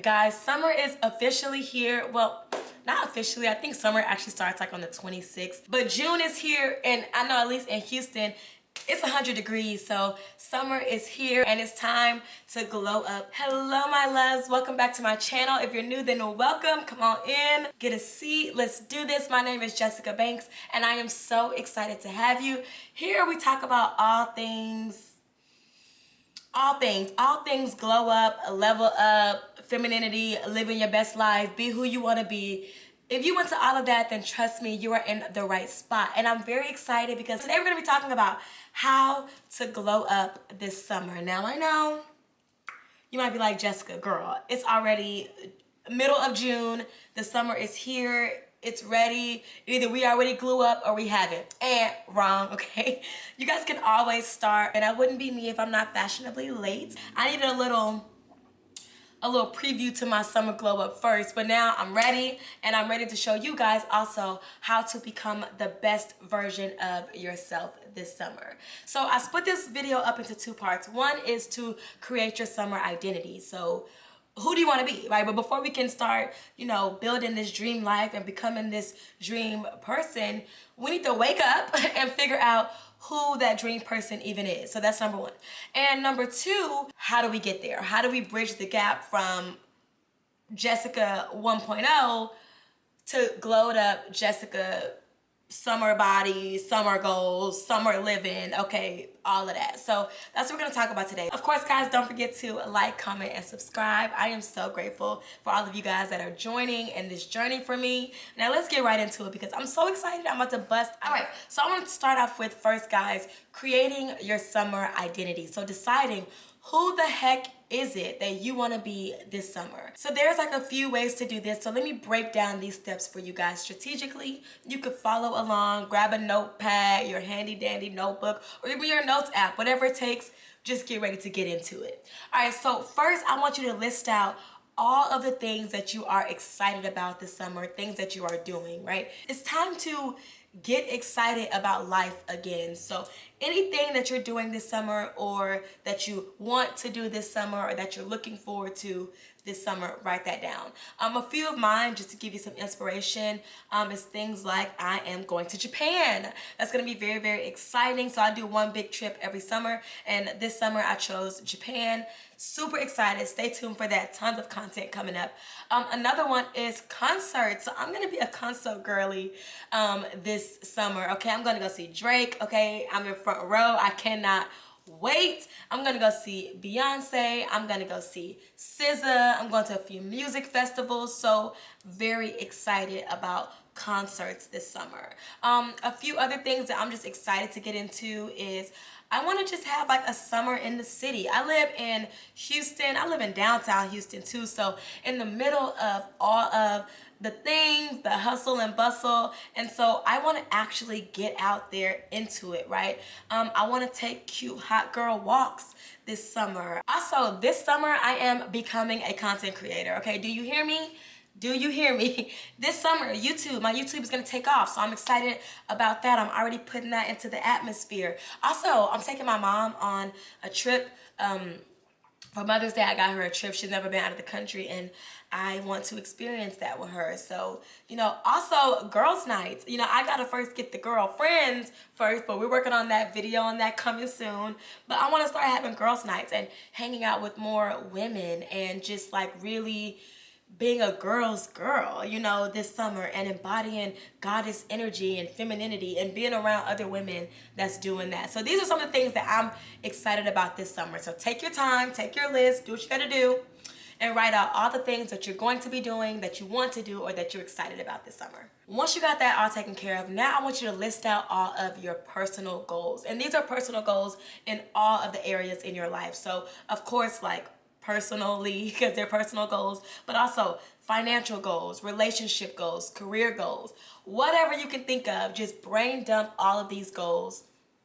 Guys, summer is officially here. Well, not officially. I think summer actually starts like on the 26th. But June is here, and I know at least in Houston, it's 100 degrees, so summer is here and it's time to glow up. Hello, my loves. Welcome back to my channel. If you're new, then welcome. Come on in, get a seat. Let's do this. My name is Jessyka Banks, and I am so excited to have you. Here we talk about all things glow up, level up, femininity, living your best life, be who you want to be. If you went to all of that, then trust me, you are in the right spot. And I'm very excited because today we're going to be talking about how to glow up this summer. Now, I know you might be like, Jessyka, girl, it's already middle of June. The summer is here. It's ready. Either we already glue up or we haven't. And wrong, okay? You guys can always start, and I wouldn't be me if I'm not fashionably late. I needed a little preview to my summer glow up first, but now I'm ready, and I'm ready to show you guys also how to become the best version of yourself this summer. So I split this video up into two parts. One is to create your summer identity. So who do you want to be, right? But before we can start, building this dream life and becoming this dream person, we need to wake up and figure out who that dream person even is. So that's number one. And number two, how do we get there? How do we bridge the gap from Jessyka 1.0 to glowed up Jessyka, summer body, summer goals, summer living, okay, all of that. So that's what we're gonna talk about today. Of course, guys, don't forget to like, comment, and subscribe. I am so grateful for all of you guys that are joining in this journey for me. Now let's get right into it because I'm so excited. I'm about to bust. All right, so I want to start off with first, guys, creating your summer identity. So deciding who the heck is it that you want to be this summer. So there's like a few ways to do this. So let me break down these steps for you guys strategically. You could follow along, grab a notepad, your handy dandy notebook, or even your notes app, whatever it takes, just get ready to get into it. All right, so first I want you to list out all of the things that you are excited about this summer, things that you are doing, right? It's time to get excited about life again. So anything that you're doing this summer or that you want to do this summer or that you're looking forward to this summer, write that down. A few of mine, just to give you some inspiration, is things like I am going to Japan. That's going to be very, very exciting. So I do one big trip every summer, and this summer I chose Japan. Super excited. Stay tuned for that. Tons of content coming up. Another one is concerts. So I'm going to be a concert girly this summer. Okay, I'm going to go see Drake. Okay, I'm in front row. I cannot wait. I'm gonna go see Beyonce. I'm gonna go see SZA. I'm going to a few music festivals. So very excited about concerts this summer. A few other things that I'm just excited to get into is I want to just have like a summer in the city. I live in Houston. I live in downtown Houston too. So in the middle of all of the things, the hustle and bustle. And so I want to actually get out there into it, right? I want to take cute hot girl walks this summer. Also, this summer I am becoming a content creator, okay? Do you hear me? Do you hear me? This summer, my YouTube is gonna take off. So I'm excited about that. I'm already putting that into the atmosphere. Also, I'm taking my mom on a trip. For Mother's Day, I got her a trip. She's never been out of the country, and I want to experience that with her. So, also girls' nights. I gotta first get the girlfriends first, but we're working on that video on that coming soon. But I wanna start having girls' nights and hanging out with more women and just like really being a girl's girl, this summer, and embodying goddess energy and femininity and being around other women that's doing that. So these are some of the things that I'm excited about this summer. So take your time, take your list, do what you gotta do, and write out all the things that you're going to be doing, that you want to do, or that you're excited about this summer. Once you got that all taken care of, now I want you to list out all of your personal goals. And these are personal goals in all of the areas in your life. So of course, like personally, because they're personal goals, but also financial goals, relationship goals, career goals, whatever you can think of, just brain dump all of these goals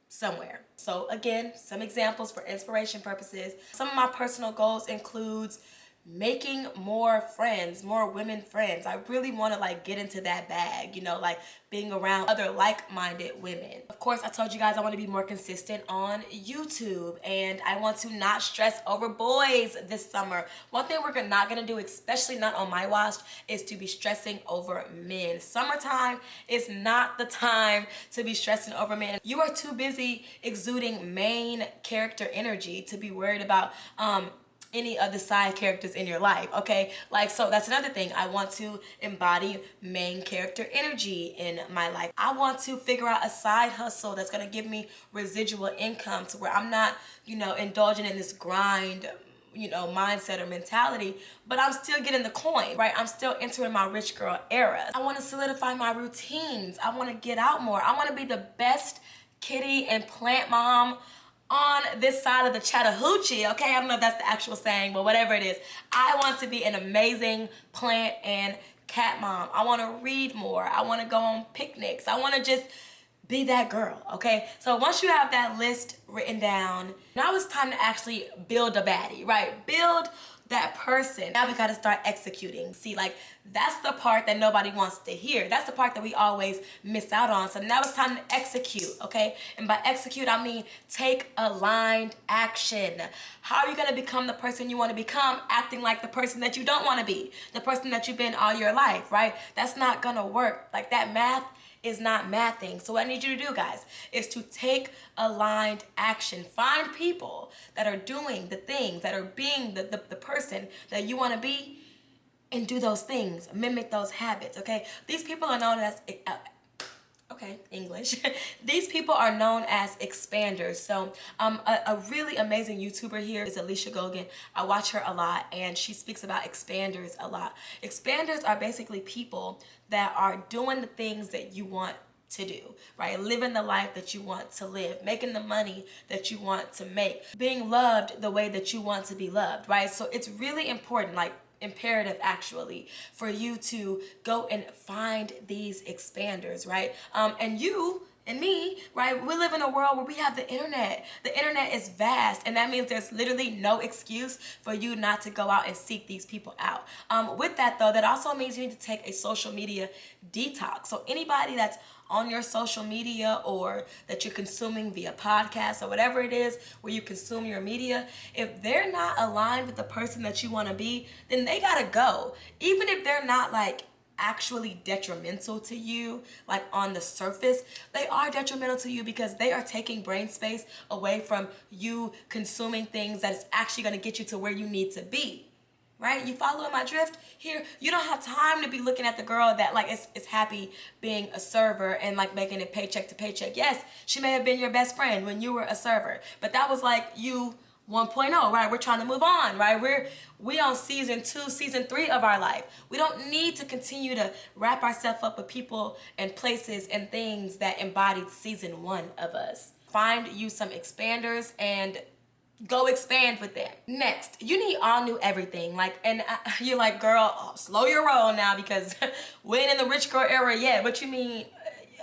somewhere. So again, some examples for inspiration purposes. Some of my personal goals includes making more friends, more women friends. I really want to like get into that bag, you know, like being around other like-minded women. Of course, I told you guys I want to be more consistent on YouTube, and I want to not stress over boys this summer. One thing we're not gonna do, especially not on my watch, is to be stressing over men. Summertime is not the time to be stressing over men. You are too busy exuding main character energy to be worried about any of the side characters in your life, okay? Like, so that's another thing. I want to embody main character energy in my life. I want to figure out a side hustle that's gonna give me residual income to where I'm not, you know, indulging in this grind, you know, mindset or mentality, but I'm still getting the coin, right? I'm still entering my rich girl era. I wanna solidify my routines. I wanna get out more. I wanna be the best kitty and plant mom on this side of the Chattahoochee, okay? I don't know if that's the actual saying, but whatever it is. I want to be an amazing plant and cat mom. I want to read more. I want to go on picnics. I want to just be that girl, okay? So once you have that list written down, now it's time to actually build a baddie, right? Build that person. Now we gotta start executing. See, like, that's the part that nobody wants to hear. That's the part that we always miss out on. So now it's time to execute, okay? And by execute, I mean take aligned action. How are you gonna become the person you wanna become acting like the person that you don't wanna be? The person that you've been all your life, right? That's not gonna work. Like, that math is not mathing. So what I need you to do, guys, is to take aligned action. Find people that are doing the things, that are being the person that you want to be, and do those things. Mimic those habits, okay? These people are known as, okay, English. These people are known as expanders. So a really amazing YouTuber here is Alicia Gogan. I watch her a lot, and she speaks about expanders a lot. Expanders are basically people that are doing the things that you want to do, right? Living the life that you want to live, making the money that you want to make, being loved the way that you want to be loved, right? So it's really important, like imperative actually, for you to go and find these expanders, right? And you and me, right, we live in a world where we have the internet. The internet is vast, and that means there's literally no excuse for you not to go out and seek these people out. With that though, that also means you need to take a social media detox. So anybody that's on your social media or that you're consuming via podcast or whatever it is where you consume your media, if they're not aligned with the person that you want to be, then they gotta go. Even if they're not like actually detrimental to you, like on the surface, they are detrimental to you because they are taking brain space away from you consuming things that is actually going to get you to where you need to be, right? You following my drift here? You don't have time to be looking at the girl that like is happy being a server and like making it paycheck to paycheck. Yes, she may have been your best friend when you were a server, but that was like you 1.0, right? We're trying to move on, right? We on season 2, season 3 of our life. We don't need to continue to wrap ourselves up with people and places and things that embodied season 1 of us. Find you some expanders and go expand with them. Next, you need all new everything. Like, and you're like, girl, slow your roll now because we ain't in the rich girl era yet. What you mean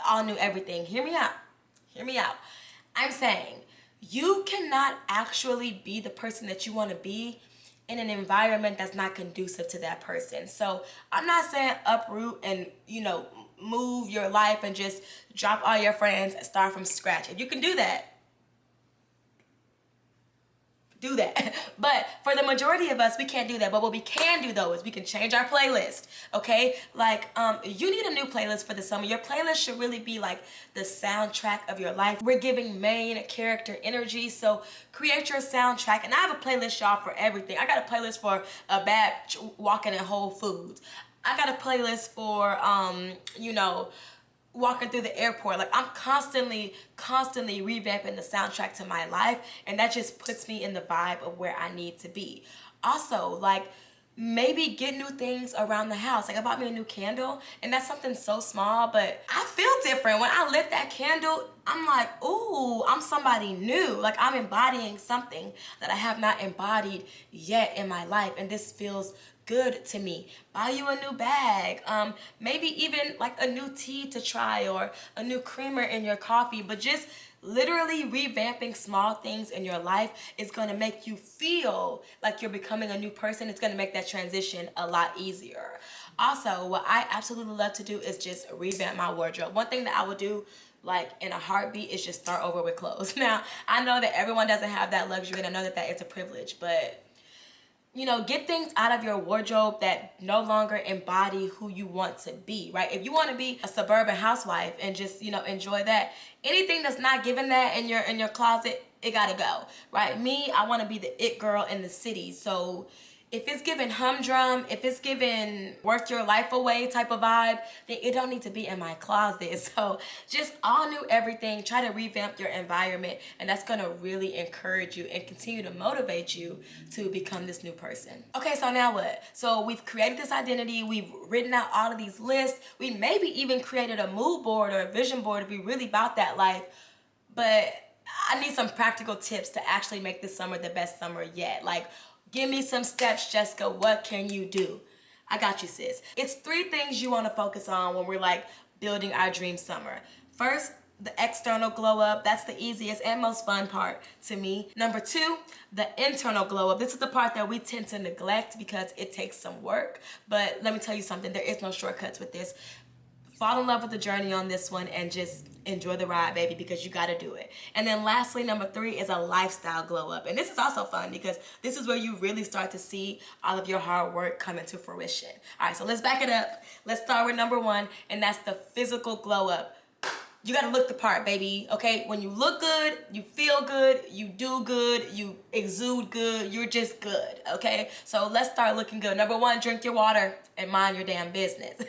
all new everything? Hear me out. Hear me out. I'm saying, you cannot actually be the person that you want to be in an environment that's not conducive to that person. So I'm not saying uproot and, you know, move your life and just drop all your friends and start from scratch. If you can do that, do that. But for the majority of us, we can't do that. But what we can do though is we can change our playlist, okay? Like, you need a new playlist for the summer. Your playlist should really be like the soundtrack of your life. We're giving main character energy, so create your soundtrack. And I have a playlist, y'all, for everything. I got a playlist for a bad walking in Whole Foods. I got a playlist for, you know, walking through the airport. Like, I'm constantly revamping the soundtrack to my life, and that just puts me in the vibe of where I need to be. Also, like, maybe get new things around the house. Like, I bought me a new candle, and that's something so small, but I feel different. When I lit that candle, I'm like, ooh, I'm somebody new. Like, I'm embodying something that I have not embodied yet in my life, and this feels good to me. Buy you a new bag, maybe even like a new tea to try or a new creamer in your coffee, but just literally revamping small things in your life is gonna make you feel like you're becoming a new person. It's gonna make that transition a lot easier. Also, what I absolutely love to do is just revamp my wardrobe. One thing that I would do like in a heartbeat is just start over with clothes. Now, I know that everyone doesn't have that luxury, and I know that it's a privilege, but you know, get things out of your wardrobe that no longer embody who you want to be, right? If you want to be a suburban housewife and just, you know, enjoy that, anything that's not giving that in your closet, it gotta go, right? Me, I want to be the it girl in the city. So if it's giving humdrum, if it's giving work your life away type of vibe, then it don't need to be in my closet. So just all new everything, try to revamp your environment, and that's gonna really encourage you and continue to motivate you to become this new person. Okay, so now what? So we've created this identity, we've written out all of these lists, we maybe even created a mood board or a vision board if we really about that life, but I need some practical tips to actually make this summer the best summer yet. Like, give me some steps, Jessica. What can you do? I got you, sis. It's 3 things you want to focus on when we're like building our dream summer. First, the external glow up. That's the easiest and most fun part to me. Number 2, the internal glow up. This is the part that we tend to neglect because it takes some work. But let me tell you something, there is no shortcuts with this. Fall in love with the journey on this one and just enjoy the ride, baby, because you gotta do it. And then lastly, number 3 is a lifestyle glow up. And this is also fun because this is where you really start to see all of your hard work come into fruition. All right, so let's back it up. Let's start with number 1, and that's the physical glow up. You gotta look the part, baby, okay? When you look good, you feel good, you do good, you exude good, you're just good, okay? So let's start looking good. Number 1, drink your water and mind your damn business,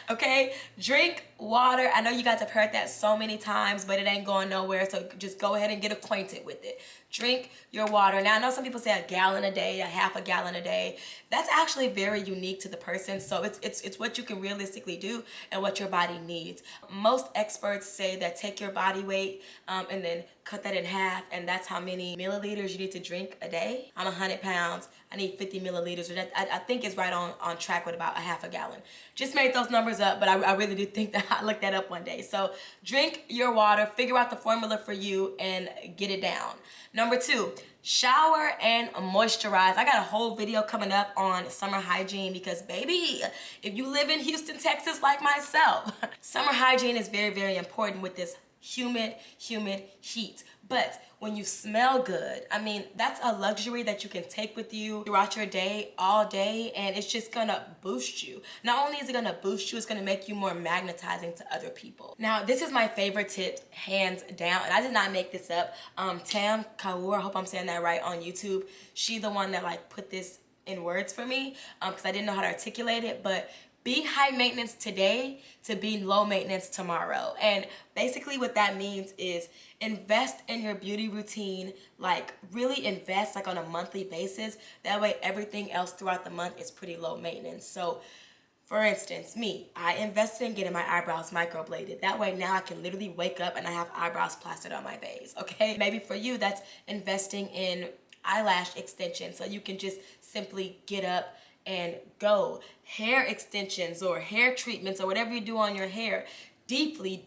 okay? Drink water. I know you guys have heard that so many times, but it ain't going nowhere, so just go ahead and get acquainted with it. Drink your water. Now, I know some people say a gallon a day, a half a gallon a day. That's actually very unique to the person, so it's what you can realistically do and what your body needs. Most experts say that take your body weight and then cut that in half, and that's how many milliliters you need to drink a day. I'm 100 pounds. I need 50 milliliters. I think it's right on track with about a half a gallon. Just made those numbers up, but I really do think that I looked that up one day. So drink your water, figure out the formula for you, and get it down. Number 2, shower and moisturize. I got a whole video coming up on summer hygiene because, baby, if you live in Houston, Texas like myself, summer hygiene is very, very important with this humid heat. But when you smell good, I mean, that's a luxury that you can take with you throughout your day, all day, and it's just gonna boost you. Not only is it gonna boost you, it's gonna make you more magnetizing to other people. Now, this is my favorite tip, hands down, and I did not make this up. Tam Kaur, I hope I'm saying that right, on YouTube, she the one that like put this in words for me because I didn't know how to articulate it, but be high maintenance today to be low maintenance tomorrow. And basically what that means is invest in your beauty routine, like really invest like on a monthly basis. That way everything else throughout the month is pretty low maintenance. So for instance, me, I invested in getting my eyebrows microbladed. That way now I can literally wake up and I have eyebrows plastered on my face, okay? Maybe for you that's investing in eyelash extension so you can just simply get up and go. Hair extensions or hair treatments or whatever you do on your hair, deeply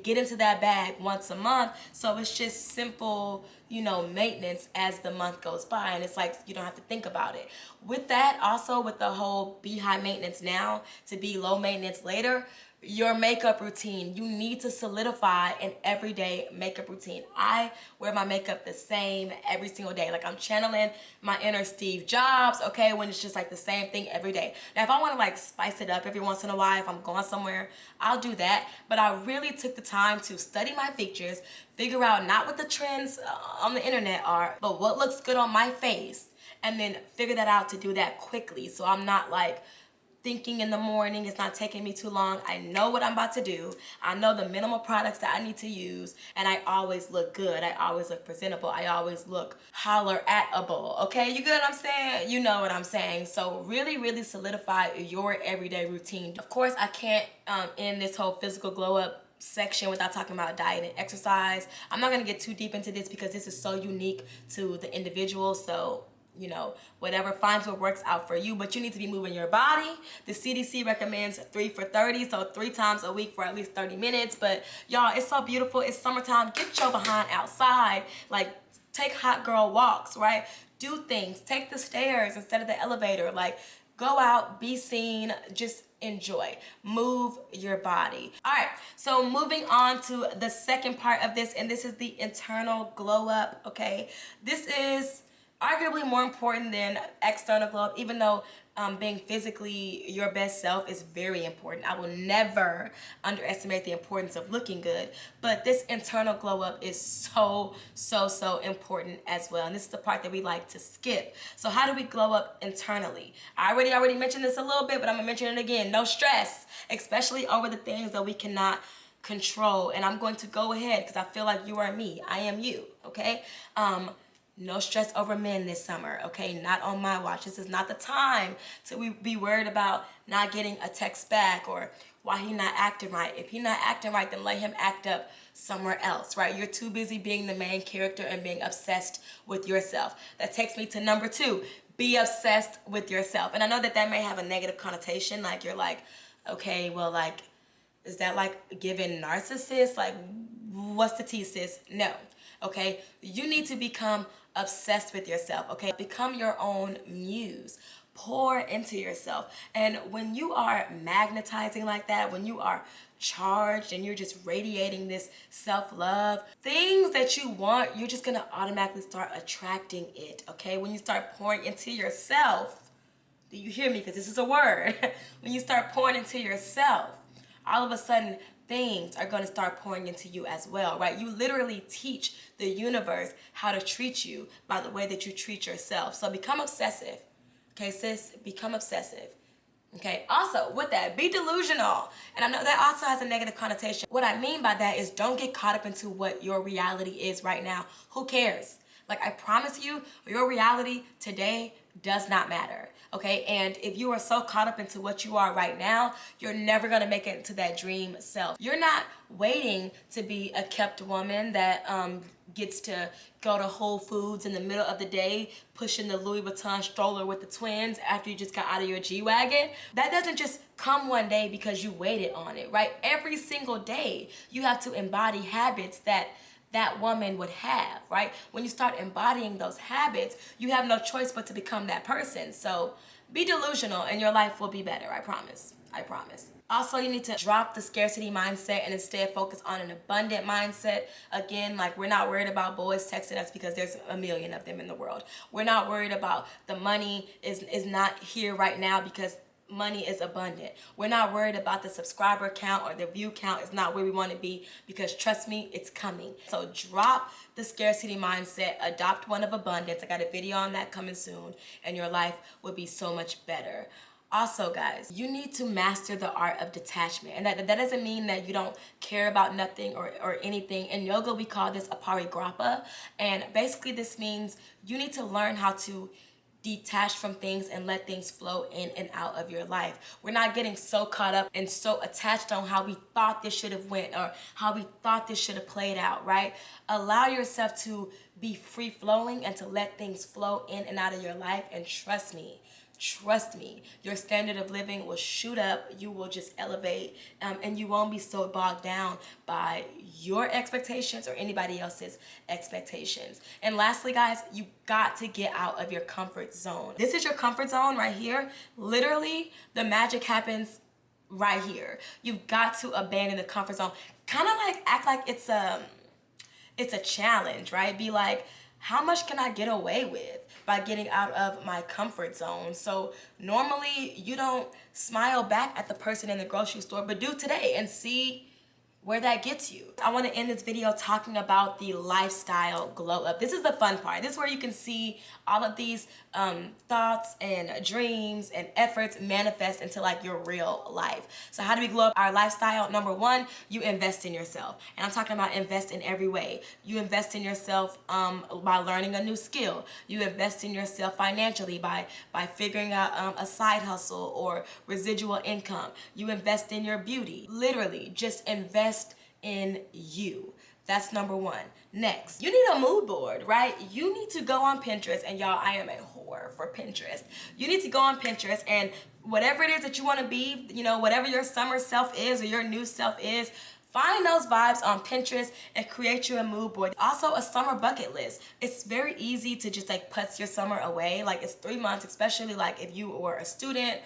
get into that bag once a month, so it's just simple, you know, maintenance as the month goes by, and it's like you don't have to think about it. With that, also with the whole be high maintenance now to be low maintenance later, your makeup routine, you need to solidify an everyday makeup routine. I wear my makeup the same every single day. Like I'm channeling my inner Steve Jobs, okay, when it's just like the same thing every day. Now, if I want to like spice it up every once in a while, if I'm going somewhere, I'll do that. But I really took the time to study my features, figure out not what the trends on the internet are, but what looks good on my face, and then figure that out to do that quickly. So I'm not like thinking in the morning, it's not taking me too long. I know what I'm about to do. I know the minimal products that I need to use, and I always look good. I always look presentable. I always look holler-at-able, okay? You get what I'm saying? You know what I'm saying. So really solidify your everyday routine. Of course, I can't end this whole physical glow up section without talking about diet and exercise. I'm not gonna get too deep into this because this is so unique to the individual, so you know, whatever, finds what works out for you, but you need to be moving your body. The CDC recommends 3 for 30, so 3 times a week for at least 30 minutes. But y'all, it's so beautiful. It's summertime. Get your behind outside. Like, take hot girl walks, right? Do things. Take the stairs instead of the elevator. Like, go out, be seen, just enjoy. Move your body. All right, so moving on to the second part of this, and this is the internal glow up, okay? This is arguably more important than external glow up, even though being physically your best self is very important. I will never underestimate the importance of looking good, but this internal glow up is so important as well. And this is the part that we like to skip. So how do we glow up internally? I already mentioned this a little bit, but I'm gonna mention it again. No stress, especially over the things that we cannot control. And I'm going to go ahead because I feel like you are me. I am you, okay? No stress over men this summer, okay? Not on my watch. This is not the time to be worried about not getting a text back or why he not acting right. If he not acting right, then let him act up somewhere else, right? You're too busy being the main character and being obsessed with yourself. That takes me to number 2. Be obsessed with yourself. And I know that that may have a negative connotation. Like, you're like, okay, well, like, is that like giving narcissist? Like, what's the tea, sis? No. Okay, you need to become obsessed with yourself, okay? Become your own muse. Pour into yourself. And when you are magnetizing like that, when you are charged and you're just radiating this self-love, things that you want, you're just gonna automatically start attracting it, okay? When you start pouring into yourself, do you hear me? Because this is a word. When you start pouring into yourself, all of a sudden, things are going to start pouring into you as well, right? You literally teach the universe how to treat you by the way that you treat yourself. So become obsessive, okay, sis? Become obsessive, okay? Also, with that, be delusional. And I know that also has a negative connotation. What I mean by that is don't get caught up into what your reality is right now. Who cares? Like, I promise you, your reality today does not matter, okay? And if you are so caught up into what you are right now, you're never gonna make it to that dream self. You're not waiting to be a kept woman that gets to go to Whole Foods in the middle of the day, pushing the Louis Vuitton stroller with the twins after you just got out of your G-Wagon. That doesn't just come one day because you waited on it, right? Every single day, you have to embody habits that woman would have, right? When you start embodying those habits, you have no choice but to become that person. So be delusional and your life will be better, I promise. I promise. Also, you need to drop the scarcity mindset and instead focus on an abundant mindset. Again, like, we're not worried about boys texting us because there's a million of them in the world. We're not worried about the money is not here right now because money is abundant. We're not worried about the subscriber count or the view count is not where we want to be because trust me, it's coming. So drop the scarcity mindset, adopt one of abundance. I got a video on that coming soon and your life will be so much better. Also, guys, you need to master the art of detachment. And that doesn't mean that you don't care about nothing or anything. In yoga, we call this aparigrappa. And basically this means you need to learn how to detach from things and let things flow in and out of your life. We're not getting so caught up and so attached on how we thought this should have went or how we thought this should have played out, right? Allow yourself to be free flowing and to let things flow in and out of your life. And trust me, your standard of living will shoot up. You will just elevate and you won't be so bogged down by your expectations or anybody else's expectations. And lastly, guys, you got to get out of your comfort zone. This is your comfort zone right here. Literally, the magic happens right here. You've got to abandon the comfort zone. Kind of like act like it's a challenge, right? Be like, how much can I get away with by getting out of my comfort zone? So normally you don't smile back at the person in the grocery store, but do today and see where that gets you. I want to end this video talking about the lifestyle glow up. This is the fun part. This is where you can see all of these thoughts and dreams and efforts manifest into like your real life. So how do we glow up our lifestyle? Number 1, you invest in yourself. And I'm talking about invest in every way. You invest in yourself by learning a new skill. You invest in yourself financially by figuring out a side hustle or residual income. You invest in your beauty. Literally, just invest in you. That's number 1. Next, you need a mood board, right? You need to go on Pinterest, and y'all, I am a for Pinterest. You need to go on Pinterest and whatever it is that you want to be, you know, whatever your summer self is or your new self is, find those vibes on Pinterest and create you a mood board. Also, a summer bucket list. It's very easy to just like putz your summer away. Like, it's 3 months, especially like if you were a student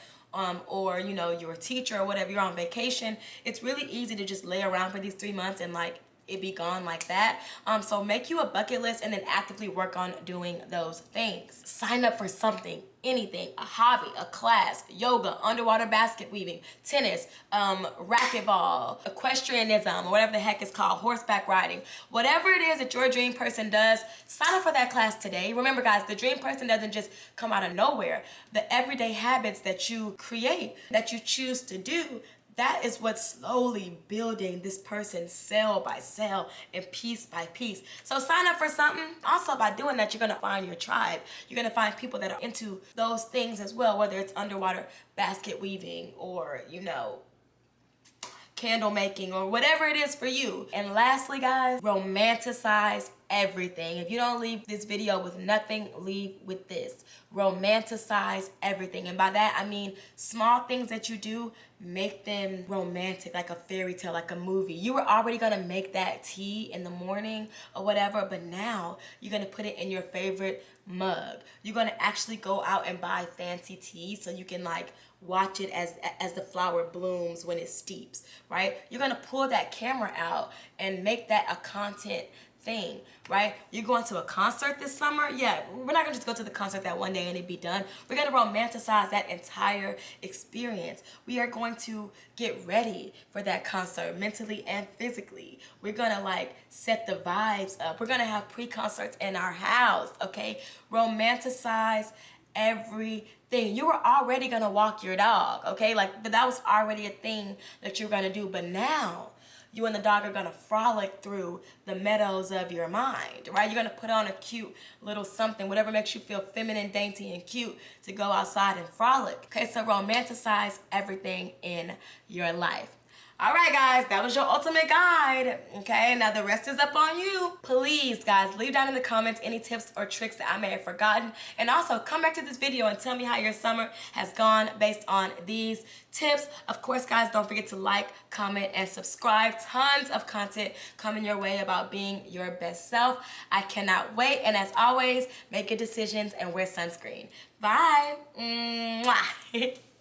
or, you know, you're a teacher or whatever, you're on vacation. It's really easy to just lay around for these 3 months and like it be gone like that. So make you a bucket list and then actively work on doing those things. Sign up for something, anything, a hobby, a class, yoga, underwater basket weaving, tennis, racquetball, equestrianism, or whatever the heck it's called, horseback riding. Whatever it is that your dream person does, sign up for that class today. Remember guys, the dream person doesn't just come out of nowhere. The everyday habits that you create, that you choose to do, that is what's slowly building this person cell by cell and piece by piece. So sign up for something. Also, by doing that, you're gonna find your tribe. You're gonna find people that are into those things as well, whether it's underwater basket weaving or, you know, candle making or whatever it is for you. And lastly, guys, romanticize everything. If you don't leave this video with nothing, leave with this. Romanticize everything. And by that, I mean small things that you do, make them romantic, like a fairy tale, like a movie. You were already gonna make that tea in the morning or whatever, but now you're gonna put it in your favorite mug. You're gonna actually go out and buy fancy tea so you can like watch it as the flower blooms when it steeps, right? You're gonna pull that camera out and make that a content thing, right? You're going to a concert this summer? Yeah, we're not gonna just go to the concert that one day and it be done. We're gonna romanticize that entire experience. We are going to get ready for that concert mentally and physically. We're gonna like set the vibes up. We're gonna have pre-concerts in our house, okay? Romanticize everything. You were already gonna walk your dog, okay? Like, but that was already a thing that you're gonna do. But now you and the dog are gonna frolic through the meadows of your mind, right? You're gonna put on a cute little something, whatever makes you feel feminine, dainty, and cute to go outside and frolic. Okay, so romanticize everything in your life. All right, guys, that was your ultimate guide, okay? Now the rest is up on you. Please, guys, leave down in the comments any tips or tricks that I may have forgotten. And also, come back to this video and tell me how your summer has gone based on these tips. Of course, guys, don't forget to like, comment, and subscribe. Tons of content coming your way about being your best self. I cannot wait. And as always, make good decisions and wear sunscreen. Bye. Mwah.